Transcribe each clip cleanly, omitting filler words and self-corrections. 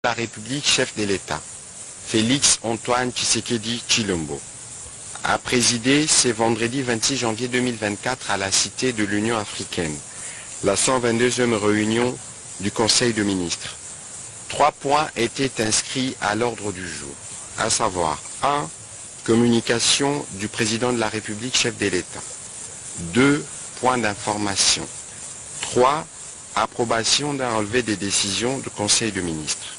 La République, chef de l'État, Félix Antoine Tshisekedi Tshilombo, a présidé ce vendredi 26 janvier 2024 à la Cité de l'Union africaine, la 122e réunion du Conseil de ministres. 3 points étaient inscrits à l'ordre du jour, à savoir 1. Communication du président de la République, chef de l'État. 2. Points d'information. 3. Approbation d'un relevé des décisions du Conseil de ministres.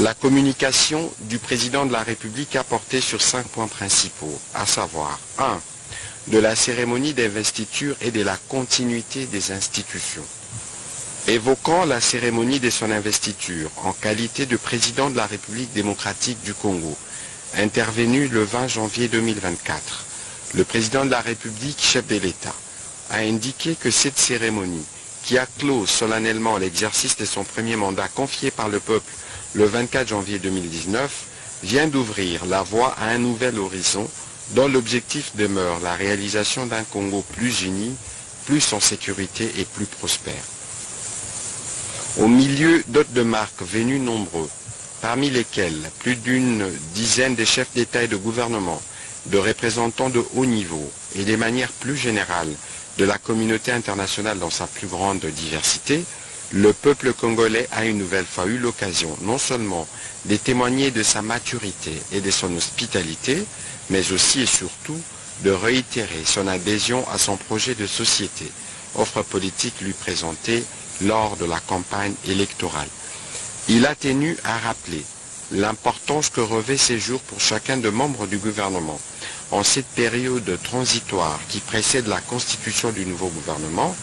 La communication du président de la République a porté sur 5 points principaux, à savoir 1. De la cérémonie d'investiture et de la continuité des institutions. Évoquant la cérémonie de son investiture en qualité de président de la République démocratique du Congo, intervenu le 20 janvier 2024, le président de la République, chef de l'État, a indiqué que cette cérémonie, qui a clos solennellement l'exercice de son premier mandat confié par le peuple le 24 janvier 2019, vient d'ouvrir la voie à un nouvel horizon dont l'objectif demeure la réalisation d'un Congo plus uni, plus en sécurité et plus prospère. Au milieu d'hôtes de marque venus nombreux, parmi lesquels plus d'une dizaine de chefs d'État et de gouvernement, de représentants de haut niveau et de manière plus générale de la communauté internationale dans sa plus grande diversité, le peuple congolais a une nouvelle fois eu l'occasion non seulement de témoigner de sa maturité et de son hospitalité, mais aussi et surtout de réitérer son adhésion à son projet de société, offre politique lui présentée lors de la campagne électorale. Il a tenu à rappeler l'importance que revêt ces jours pour chacun des membres du gouvernement en cette période transitoire qui précède la constitution du nouveau gouvernement.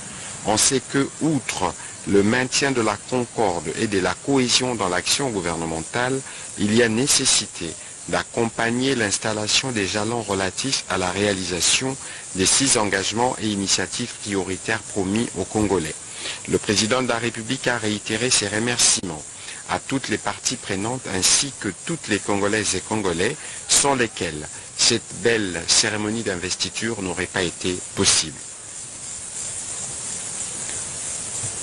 On sait que, outre le maintien de la concorde et de la cohésion dans l'action gouvernementale, il y a nécessité d'accompagner l'installation des jalons relatifs à la réalisation des 6 engagements et initiatives prioritaires promis aux Congolais. Le président de la République a réitéré ses remerciements à toutes les parties prenantes ainsi que toutes les Congolaises et Congolais sans lesquels cette belle cérémonie d'investiture n'aurait pas été possible.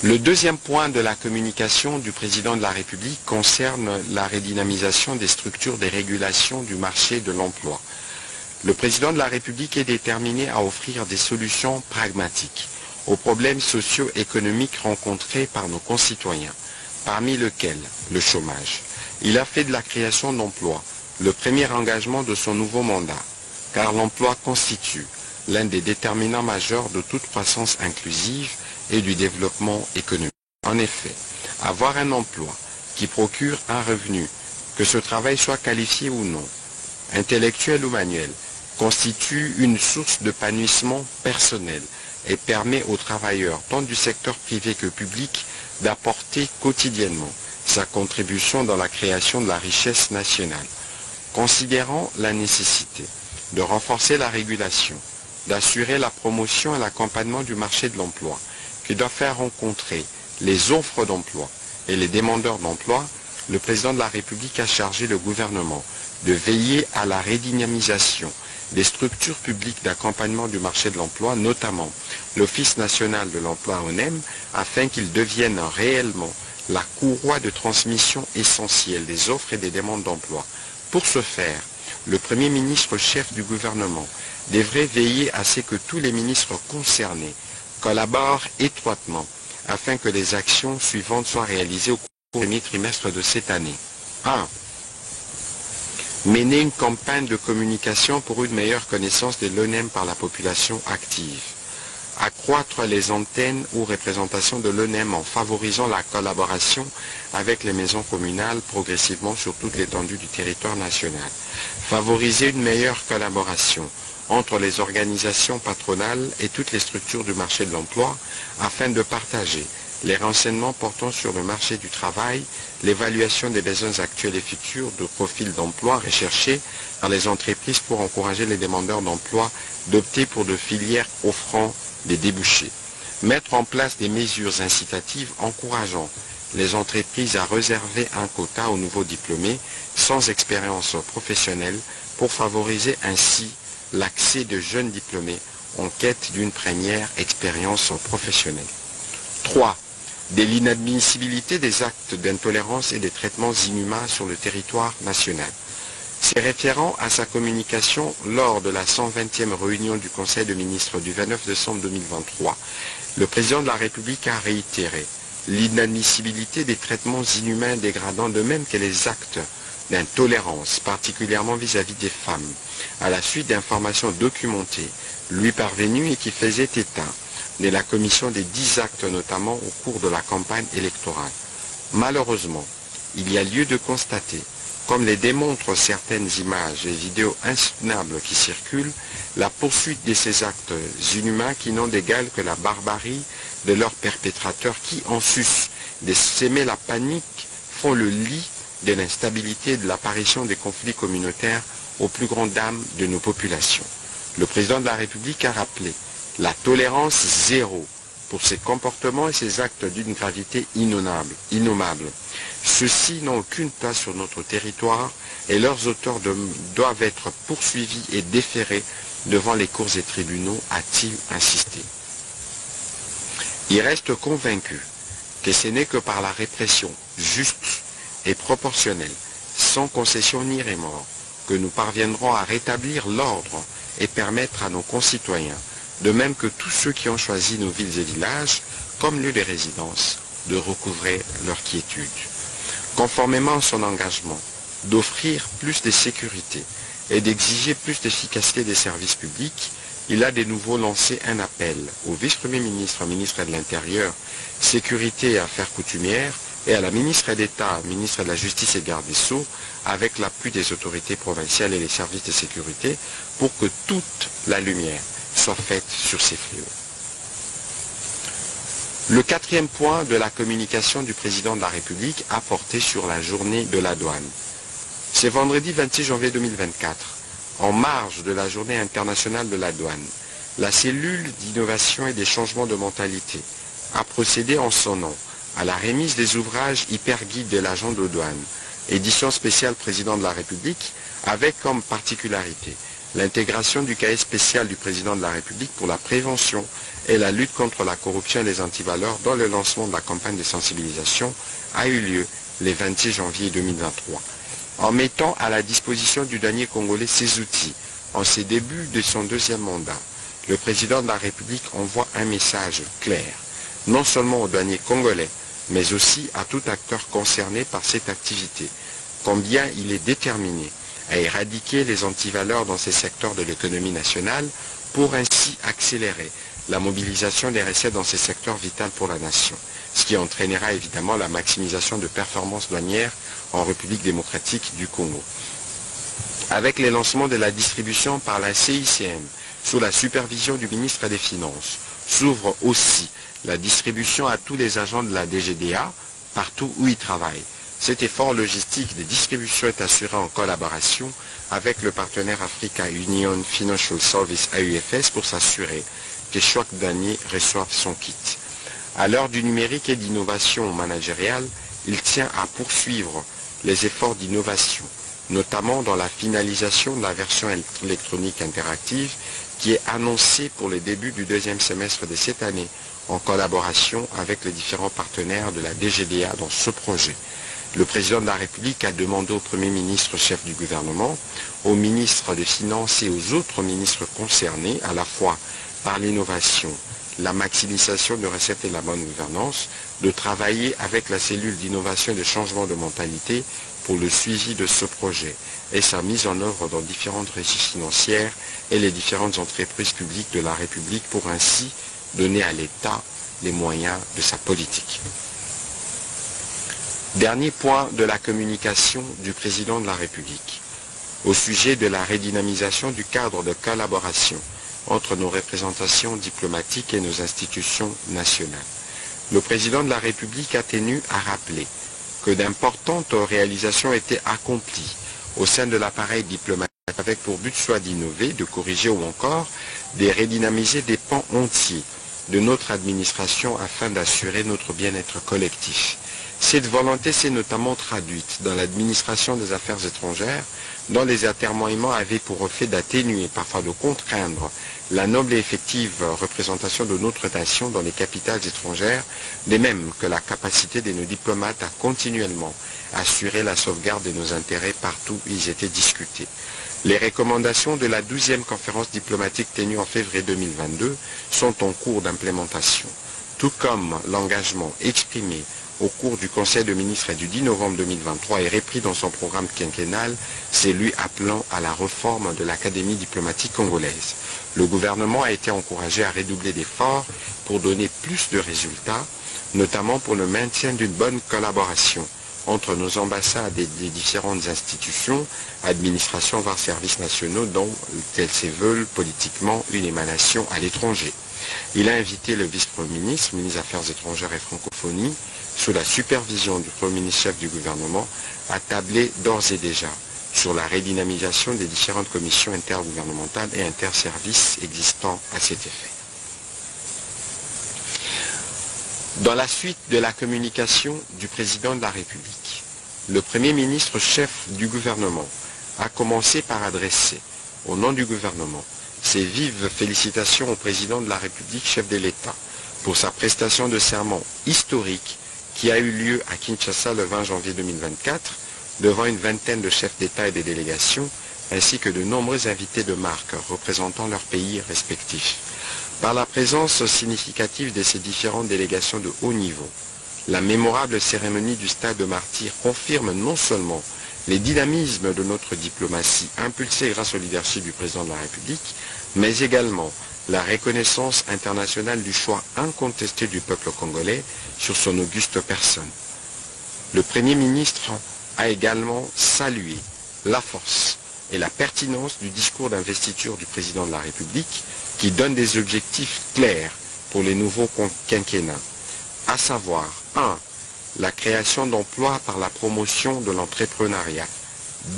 Le deuxième point de la communication du président de la République concerne la redynamisation des structures de régulation du marché de l'emploi. Le président de la République est déterminé à offrir des solutions pragmatiques aux problèmes socio-économiques rencontrés par nos concitoyens, parmi lesquels le chômage. Il a fait de la création d'emplois le premier engagement de son nouveau mandat, car l'emploi constitue l'un des déterminants majeurs de toute croissance inclusive et du développement économique. En effet, avoir un emploi qui procure un revenu, que ce travail soit qualifié ou non, intellectuel ou manuel, constitue une source d'épanouissement personnel et permet aux travailleurs, tant du secteur privé que public, d'apporter quotidiennement sa contribution dans la création de la richesse nationale. Considérant la nécessité de renforcer la régulation, d'assurer la promotion et l'accompagnement du marché de l'emploi, qui doit faire rencontrer les offres d'emploi et les demandeurs d'emploi, le président de la République a chargé le gouvernement de veiller à la redynamisation des structures publiques d'accompagnement du marché de l'emploi, notamment l'Office national de l'emploi ONEM, afin qu'il devienne réellement la courroie de transmission essentielle des offres et des demandes d'emploi. Pour ce faire, le Premier ministre chef du gouvernement devrait veiller à ce que tous les ministres concernés collaborent étroitement afin que les actions suivantes soient réalisées au cours du premier trimestre de cette année. 1. Mener une campagne de communication pour une meilleure connaissance de l'ONEM par la population active. Accroître les antennes ou représentations de l'ONEM en favorisant la collaboration avec les maisons communales progressivement sur toute l'étendue du territoire national. Favoriser une meilleure collaboration entre les organisations patronales et toutes les structures du marché de l'emploi afin de partager les renseignements portant sur le marché du travail, l'évaluation des besoins actuels et futurs de profils d'emploi recherchés par les entreprises pour encourager les demandeurs d'emploi d'opter pour des filières offrant des débouchés. Mettre en place des mesures incitatives encourageant les entreprises à réserver un quota aux nouveaux diplômés sans expérience professionnelle pour favoriser ainsi l'accès de jeunes diplômés en quête d'une première expérience professionnelle. 3. de l'inadmissibilité des actes d'intolérance et des traitements inhumains sur le territoire national. Se référant à sa communication lors de la 120e réunion du Conseil des ministres du 29 décembre 2023, le président de la République a réitéré l'inadmissibilité des traitements inhumains dégradants, de même que les actes d'intolérance, particulièrement vis-à-vis des femmes, à la suite d'informations documentées lui parvenues et qui faisaient état de la commission des 10 actes, notamment au cours de la campagne électorale. Malheureusement, il y a lieu de constater, comme les démontrent certaines images et vidéos insoutenables qui circulent, la poursuite de ces actes inhumains qui n'ont d'égal que la barbarie de leurs perpétrateurs qui, en sus de s'aimer la panique, font le lit de l'instabilité et de l'apparition des conflits communautaires aux plus grandes dames de nos populations. Le président de la République a rappelé la tolérance zéro pour ces comportements et ces actes d'une gravité innommable. Ceux-ci n'ont aucune place sur notre territoire et leurs auteurs doivent être poursuivis et déférés devant les cours et tribunaux, a-t-il insisté. Il reste convaincu que ce n'est que par la répression juste et proportionnelle, sans concession ni remords, que nous parviendrons à rétablir l'ordre et permettre à nos concitoyens, de même que tous ceux qui ont choisi nos villes et villages comme lieu de résidence, de recouvrer leur quiétude. Conformément à son engagement d'offrir plus de sécurité et d'exiger plus d'efficacité des services publics, il a de nouveau lancé un appel au vice-premier ministre, ministre de l'Intérieur, Sécurité et Affaires coutumières, et à la ministre d'État, ministre de la Justice et Garde des Sceaux, avec l'appui des autorités provinciales et les services de sécurité, pour que toute la lumière soit faite sur ces fléaux. Le 4e point de la communication du président de la République a porté sur la journée de la douane. C'est vendredi 26 janvier 2024, en marge de la journée internationale de la douane, la cellule d'innovation et des changements de mentalité a procédé en son nom à la remise des ouvrages hyper-guides de l'agent de douane, édition spéciale président de la République, avec comme particularité l'intégration du cahier spécial du président de la République pour la prévention et la lutte contre la corruption et les antivaleurs, dont le lancement de la campagne de sensibilisation a eu lieu le 26 janvier 2023. En mettant à la disposition du douanier congolais ces outils, en ses débuts de son 2e mandat, le président de la République envoie un message clair, non seulement aux douaniers congolais, mais aussi à tout acteur concerné par cette activité, combien il est déterminé à éradiquer les antivaleurs dans ces secteurs de l'économie nationale pour ainsi accélérer la mobilisation des recettes dans ces secteurs vitaux pour la nation, ce qui entraînera évidemment la maximisation de performances douanières en République démocratique du Congo. Avec le lancement de la distribution par la CICM, sous la supervision du ministre des Finances, s'ouvre aussi la distribution à tous les agents de la DGDA, partout où ils travaillent. Cet effort logistique de distribution est assuré en collaboration avec le partenaire Africa Union Financial Service AUFS pour s'assurer que chaque douanier reçoive son kit. À l'heure du numérique et d'innovation managériale, il tient à poursuivre les efforts d'innovation, notamment dans la finalisation de la version électronique interactive qui est annoncée pour le début du 2e semestre de cette année, en collaboration avec les différents partenaires de la DGDA dans ce projet. Le président de la République a demandé au Premier ministre chef du gouvernement, au ministre des Finances et aux autres ministres concernés, à la fois par l'innovation, la maximisation de recettes et la bonne gouvernance, de travailler avec la cellule d'innovation et de changement de mentalité pour le suivi de ce projet et sa mise en œuvre dans différentes régies financières et les différentes entreprises publiques de la République pour ainsi donner à l'État les moyens de sa politique. Dernier point de la communication du président de la République, au sujet de la redynamisation du cadre de collaboration entre nos représentations diplomatiques et nos institutions nationales. Le président de la République a tenu à rappeler que d'importantes réalisations étaient accomplies au sein de l'appareil diplomatique avec pour but soit d'innover, de corriger ou encore de redynamiser des pans entiers de notre administration afin d'assurer notre bien-être collectif. Cette volonté s'est notamment traduite dans l'administration des affaires étrangères, dont les atermoiements avaient pour effet d'atténuer, parfois de contraindre, la noble et effective représentation de notre nation dans les capitales étrangères, de même que la capacité de nos diplomates à continuellement assurer la sauvegarde de nos intérêts partout où ils étaient discutés. Les recommandations de la 12e conférence diplomatique tenue en février 2022 sont en cours d'implémentation, tout comme l'engagement exprimé au cours du Conseil de ministres du 10 novembre 2023 et repris dans son programme quinquennal, celui appelant à la réforme de l'Académie diplomatique congolaise. Le gouvernement a été encouragé à redoubler d'efforts pour donner plus de résultats, notamment pour le maintien d'une bonne collaboration entre nos ambassades et les différentes institutions, administrations, voire services nationaux, dont elles se veulent politiquement une émanation à l'étranger. Il a invité le vice-premier ministre, ministre des Affaires étrangères et francophonie, sous la supervision du Premier ministre chef du gouvernement, à tabler d'ores et déjà sur la redynamisation des différentes commissions intergouvernementales et interservices existant à cet effet. Dans la suite de la communication du président de la République, le Premier ministre chef du gouvernement a commencé par adresser, au nom du gouvernement, ses vives félicitations au président de la République chef de l'État pour sa prestation de serment historique qui a eu lieu à Kinshasa le 20 janvier 2024 devant une vingtaine de chefs d'État et de délégations ainsi que de nombreux invités de marque représentant leurs pays respectifs. Par la présence significative de ces différentes délégations de haut niveau, la mémorable cérémonie du Stade de Martyrs confirme non seulement les dynamismes de notre diplomatie impulsée grâce au leadership du président de la République, mais également la reconnaissance internationale du choix incontesté du peuple congolais sur son auguste personne. Le Premier ministre a également salué la force et la pertinence du discours d'investiture du président de la République qui donne des objectifs clairs pour les nouveaux quinquennats, à savoir 1. La création d'emplois par la promotion de l'entrepreneuriat.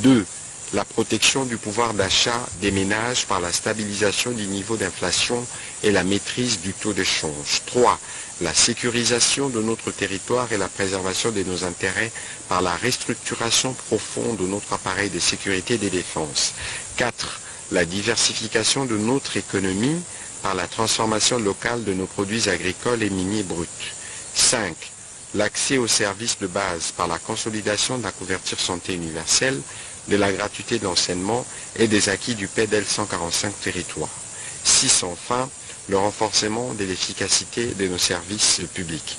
2. La protection du pouvoir d'achat des ménages par la stabilisation du niveau d'inflation et la maîtrise du taux de change. 3. La sécurisation de notre territoire et la préservation de nos intérêts par la restructuration profonde de notre appareil de sécurité et de défense. 4. La diversification de notre économie par la transformation locale de nos produits agricoles et miniers bruts. 5. L'accès aux services de base par la consolidation de la couverture santé universelle, de la gratuité de l'enseignement et des acquis du PEDEL 145 territoires. 6. Enfin, le renforcement de l'efficacité de nos services publics.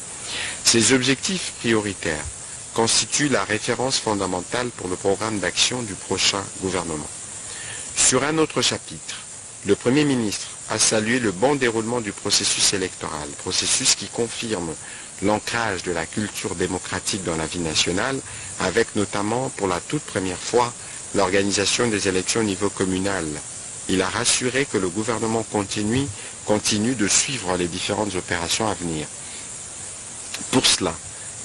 Ces objectifs prioritaires constituent la référence fondamentale pour le programme d'action du prochain gouvernement. Sur un autre chapitre, le Premier ministre a salué le bon déroulement du processus électoral, processus qui confirme l'ancrage de la culture démocratique dans la vie nationale, avec notamment pour la toute première fois l'organisation des élections au niveau communal. Il a rassuré que le gouvernement continue de suivre les différentes opérations à venir. Pour cela,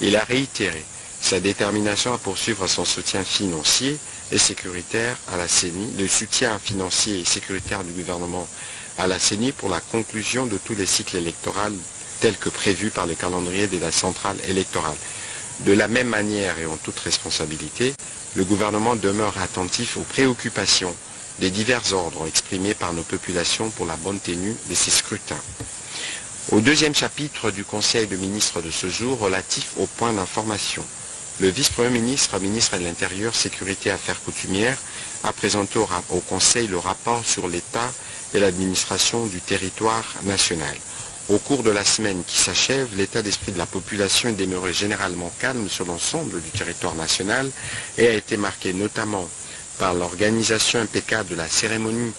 il a réitéré sa détermination à poursuivre son soutien financier et sécuritaire à la CENI, le soutien financier et sécuritaire du gouvernement à la CENI pour la conclusion de tous les cycles électoraux tels que prévus par les calendriers de la centrale électorale. De la même manière et en toute responsabilité, le gouvernement demeure attentif aux préoccupations des divers ordres exprimés par nos populations pour la bonne tenue de ces scrutins. Au deuxième chapitre du Conseil de ministres de ce jour relatif aux points d'information, le vice-premier ministre, ministre de l'Intérieur, Sécurité et Affaires coutumières, a présenté au Conseil le rapport sur l'état et l'administration du territoire national. Au cours de la semaine qui s'achève, l'état d'esprit de la population est demeuré généralement calme sur l'ensemble du territoire national et a été marqué notamment par l'organisation impeccable de la cérémonie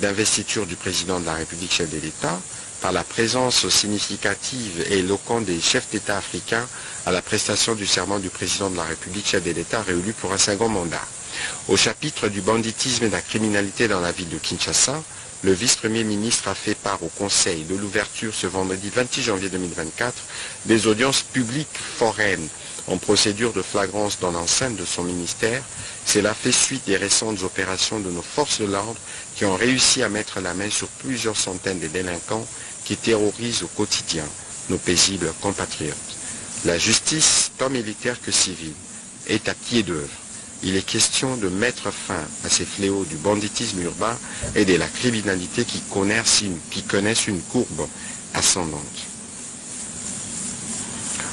d'investiture du président de la République chef de l'État, par la présence significative et éloquente des chefs d'État africains à la prestation du serment du président de la République chef de l'État réélu pour un second mandat. Au chapitre du banditisme et de la criminalité dans la ville de Kinshasa, le vice-premier ministre a fait part au Conseil de l'ouverture ce vendredi 26 janvier 2024 des audiences publiques foraines en procédure de flagrance dans l'enceinte de son ministère. Cela fait suite des récentes opérations de nos forces de l'ordre qui ont réussi à mettre la main sur plusieurs centaines de délinquants qui terrorisent au quotidien nos paisibles compatriotes. La justice, tant militaire que civile, est à pied d'œuvre. Il est question de mettre fin à ces fléaux du banditisme urbain et de la criminalité qui connaissent une courbe ascendante.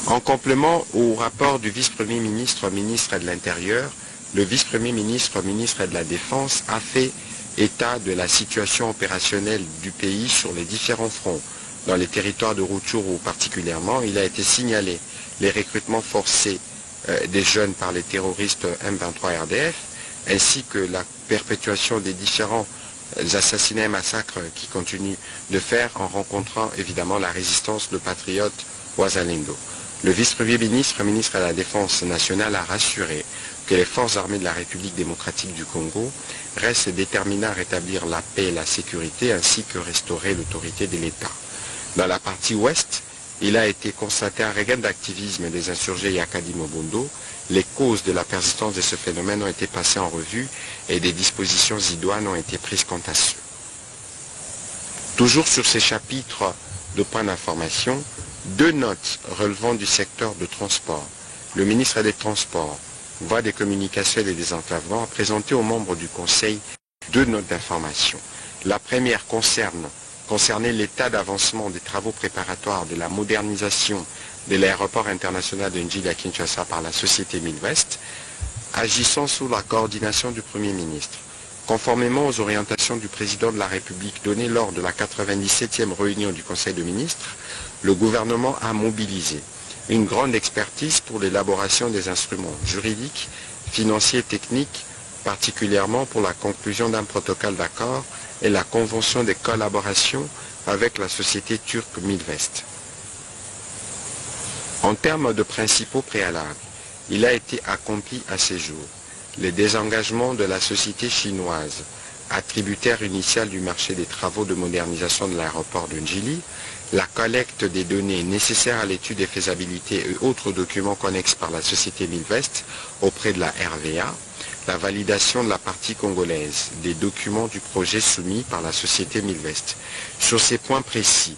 En complément au rapport du vice-premier ministre, ministre de l'Intérieur, le vice-premier ministre, ministre de la Défense a fait état de la situation opérationnelle du pays sur les différents fronts. Dans les territoires de Rutshuru particulièrement, il a été signalé les recrutements forcés des jeunes par les terroristes M23 RDF, ainsi que la perpétuation des différents assassinats et massacres qui continuent de faire en rencontrant évidemment la résistance de patriotes Wazalendo. Le vice-premier ministre, ministre de la Défense nationale, a rassuré que les forces armées de la République démocratique du Congo restent déterminées à rétablir la paix et la sécurité ainsi que restaurer l'autorité de l'État. Dans la partie ouest, il a été constaté un regain d'activisme des insurgés Yakadi Mobondo. Les causes de la persistance de ce phénomène ont été passées en revue et des dispositions idoines ont été prises quant à ceux. Toujours sur ces chapitres de points d'information, 2 notes relevant du secteur de transport. Le ministre des Transports, voie des communications et des désenclavements, a présenté aux membres du Conseil 2 notes d'information. La première concernait l'état d'avancement des travaux préparatoires de la modernisation de l'aéroport international de Njili à Kinshasa par la société Midwest, agissant sous la coordination du Premier ministre. Conformément aux orientations du président de la République données lors de la 97e réunion du Conseil de ministres, le gouvernement a mobilisé une grande expertise pour l'élaboration des instruments juridiques, financiers et techniques, particulièrement pour la conclusion d'un protocole d'accord et la convention de collaboration avec la société turque Midwest. En termes de principaux préalables, il a été accompli à ce jour le désengagement de la société chinoise, attributaire initial du marché des travaux de modernisation de l'aéroport de Njili, la collecte des données nécessaires à l'étude des faisabilités et autres documents connexes par la société Midwest auprès de la RVA, la validation de la partie congolaise des documents du projet soumis par la société Midwest. Sur ces points précis,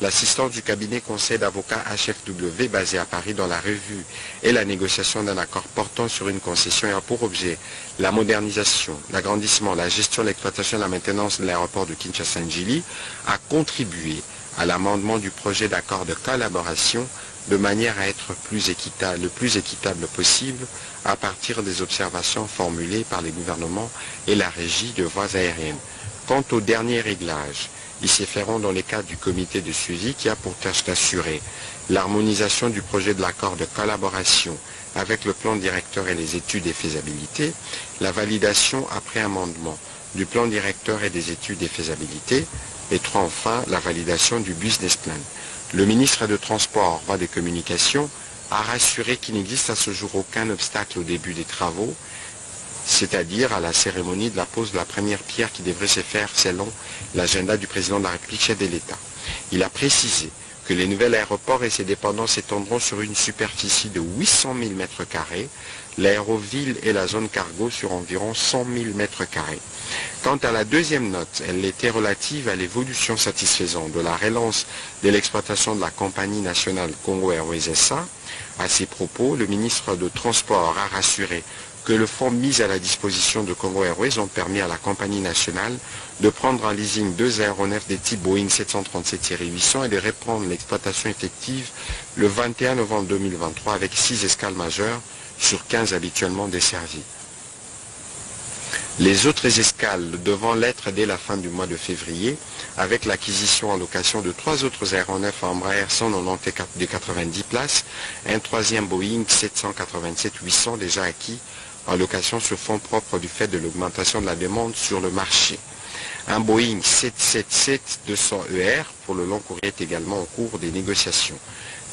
l'assistance du cabinet conseil d'avocats HFW basé à Paris dans la revue et la négociation d'un accord portant sur une concession ayant pour objet la modernisation, l'agrandissement, la gestion, l'exploitation et la maintenance de l'aéroport de Kinshasa-Njili a contribué à l'amendement du projet d'accord de collaboration de manière à être le plus équitable possible à partir des observations formulées par les gouvernements et la régie de voies aériennes. Quant au dernier réglage, ils se feront dans le cadre du comité de suivi qui a pour tâche d'assurer l'harmonisation du projet de l'accord de collaboration avec le plan directeur et les études et faisabilité, la validation après amendement du plan directeur et des études et faisabilité, et 3 enfin, la validation du business plan. Le ministre des Transports, voies des communications, a rassuré qu'il n'existe à ce jour aucun obstacle au début des travaux, c'est-à-dire à la cérémonie de la pose de la première pierre qui devrait se faire selon l'agenda du président de la République, chef de l'État. Il a précisé que les nouveaux aéroports et ses dépendances s'étendront sur une superficie de 800 000 m², l'aéroville et la zone cargo sur environ 100 000 m². Quant à la deuxième note, elle était relative à l'évolution satisfaisante de la relance de l'exploitation de la compagnie nationale Congo Airways SA. À ces propos, le ministre de Transport a rassuré que le fonds mis à la disposition de Congo Airways ont permis à la compagnie nationale de prendre en leasing 2 aéronefs des types Boeing 737-800 et de reprendre l'exploitation effective le 21 novembre 2023 avec 6 escales majeures sur 15 habituellement desservies. Les autres escales devant l'être dès la fin du mois de février, avec l'acquisition en location de 3 autres aéronefs Embraer 190 de 90 places, un 3e Boeing 787-800 déjà acquis en location sur fonds propres du fait de l'augmentation de la demande sur le marché. Un Boeing 777-200ER pour le long courrier est également en cours des négociations.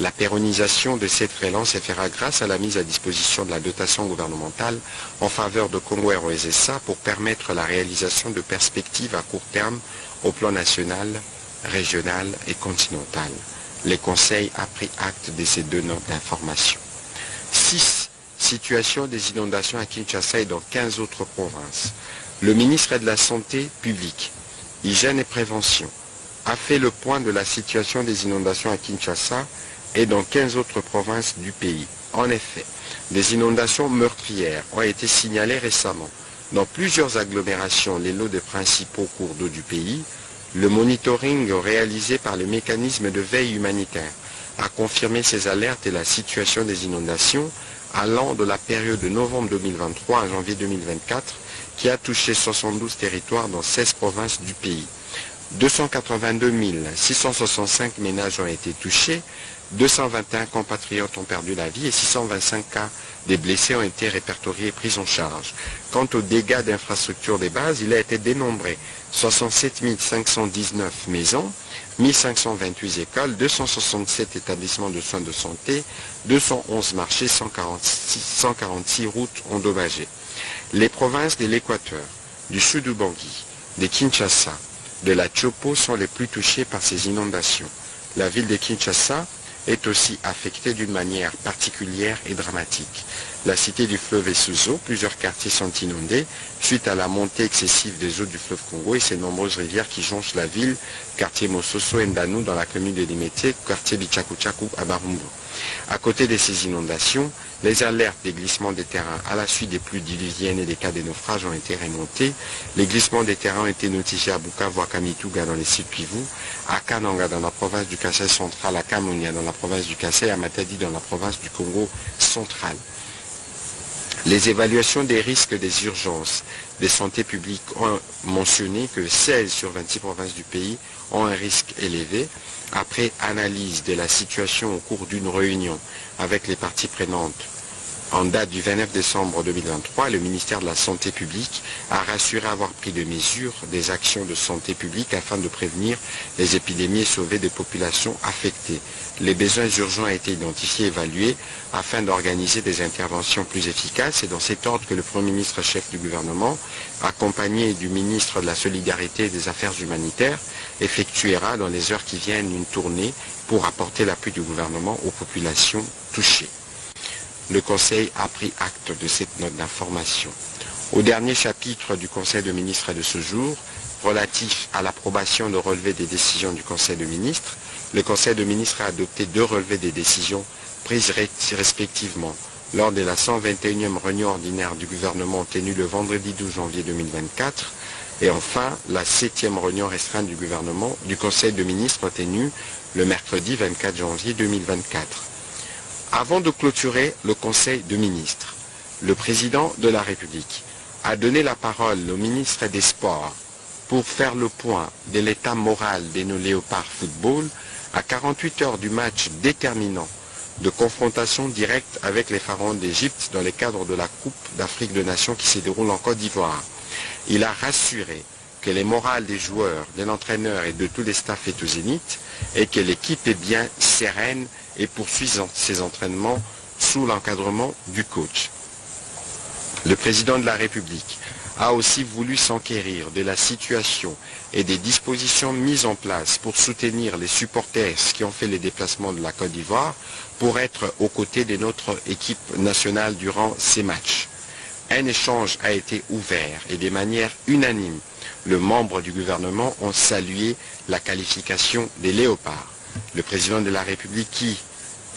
La pérennisation de cette relance se fera grâce à la mise à disposition de la dotation gouvernementale en faveur de Congo Airways SA pour permettre la réalisation de perspectives à court terme au plan national, régional et continental. Le Conseil a pris acte de ces 2 notes d'information. 6. Situation des inondations à Kinshasa et dans 15 autres provinces. Le ministre de la Santé publique, Hygiène et Prévention a fait le point de la situation des inondations à Kinshasa et dans 15 autres provinces du pays. En effet, des inondations meurtrières ont été signalées récemment. Dans plusieurs agglomérations, les lots des principaux cours d'eau du pays, le monitoring réalisé par le mécanisme de veille humanitaire a confirmé ces alertes et la situation des inondations allant de la période de novembre 2023 à janvier 2024 qui a touché 72 territoires dans 16 provinces du pays. 282 665 ménages ont été touchés, 221 compatriotes ont perdu la vie et 625 cas des blessés ont été répertoriés et pris en charge. Quant aux dégâts d'infrastructures des bases, il a été dénombré 67 519 maisons, 1528 écoles, 267 établissements de soins de santé, 211 marchés, 146 routes endommagées. Les provinces de l'Équateur, du Sud-Ubangui, de Kinshasa, de la Chopo sont les plus touchées par ces inondations. La ville de Kinshasa est aussi affectée d'une manière particulière et dramatique. La cité du fleuve est sous eau, plusieurs quartiers sont inondés suite à la montée excessive des eaux du fleuve Congo et ses nombreuses rivières qui jonchent la ville, quartier Mososo et Ndanu dans la commune de Limete, quartier Bichakuchaku à Barumbu. À côté de ces inondations, les alertes des glissements des terrains à la suite des pluies diluviennes et des cas de naufrage ont été remontés. Les glissements des terrains ont été notifiés à Bukavu, à Kamituga dans les sites Kivu, à Kananga dans la province du Kasaï central, à Kamonia dans la province du Kasaï et à Matadi dans la province du Congo central. Les évaluations des risques des urgences de santé publique ont mentionné que 16 sur 26 provinces du pays ont un risque élevé. Après analyse de la situation au cours d'une réunion avec les parties prenantes en date du 29 décembre 2023, le ministère de la Santé publique a rassuré avoir pris des mesures, des actions de santé publique afin de prévenir les épidémies et sauver des populations affectées. Les besoins urgents ont été identifiés et évalués afin d'organiser des interventions plus efficaces. C'est dans cet ordre que le Premier ministre chef du gouvernement, accompagné du ministre de la Solidarité et des Affaires humanitaires, effectuera dans les heures qui viennent une tournée pour apporter l'appui du gouvernement aux populations touchées. Le Conseil a pris acte de cette note d'information. Au dernier chapitre du Conseil de ministres de ce jour, relatif à l'approbation de relevés des décisions du Conseil de ministres, le Conseil de ministres a adopté 2 relevés des décisions prises respectivement lors de la 121e réunion ordinaire du gouvernement tenue le vendredi 12 janvier 2024 et enfin la 7e réunion restreinte du gouvernement du Conseil de ministres tenue le mercredi 24 janvier 2024. Avant de clôturer le Conseil de ministres, le président de la République a donné la parole au ministre des Sports pour faire le point de l'état moral de nos léopards football à 48 heures du match déterminant de confrontation directe avec les pharaons d'Égypte dans le cadre de la Coupe d'Afrique des Nations qui se déroule en Côte d'Ivoire. Il a rassuré que les morales des joueurs, de l'entraîneur et de tous les staffs est au zénith et que l'équipe est bien sereine et poursuit ses entraînements sous l'encadrement du coach. Le président de la République a aussi voulu s'enquérir de la situation et des dispositions mises en place pour soutenir les supporters qui ont fait les déplacements de la Côte d'Ivoire pour être aux côtés de notre équipe nationale durant ces matchs. Un échange a été ouvert et de manière unanime, les membres du gouvernement ont salué la qualification des léopards. Le président de la République qui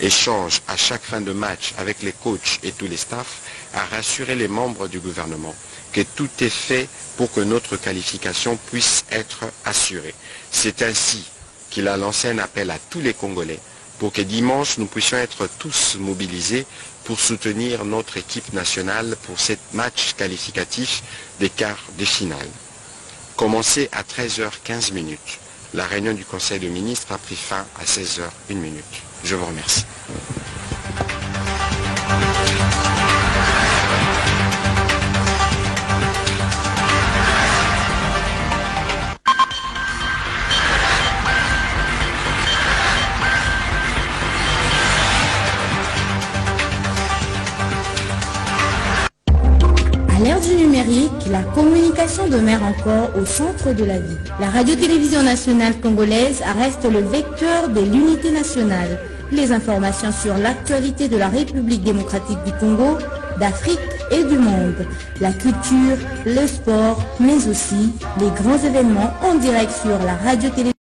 échange à chaque fin de match avec les coachs et tous les staffs a rassuré les membres du gouvernement que tout est fait pour que notre qualification puisse être assurée. C'est ainsi qu'il a lancé un appel à tous les Congolais pour que dimanche nous puissions être tous mobilisés pour soutenir notre équipe nationale pour ce match qualificatif des quarts de finale. Commencé à 13h15. La réunion du Conseil de ministres a pris fin à 16h01. Je vous remercie. À l'ère du numérique, la communication demeure encore au centre de la vie. La radio-télévision nationale congolaise reste le vecteur de l'unité nationale. Les informations sur l'actualité de la République démocratique du Congo, d'Afrique et du monde. La culture, le sport, mais aussi les grands événements en direct sur la radio-télévision.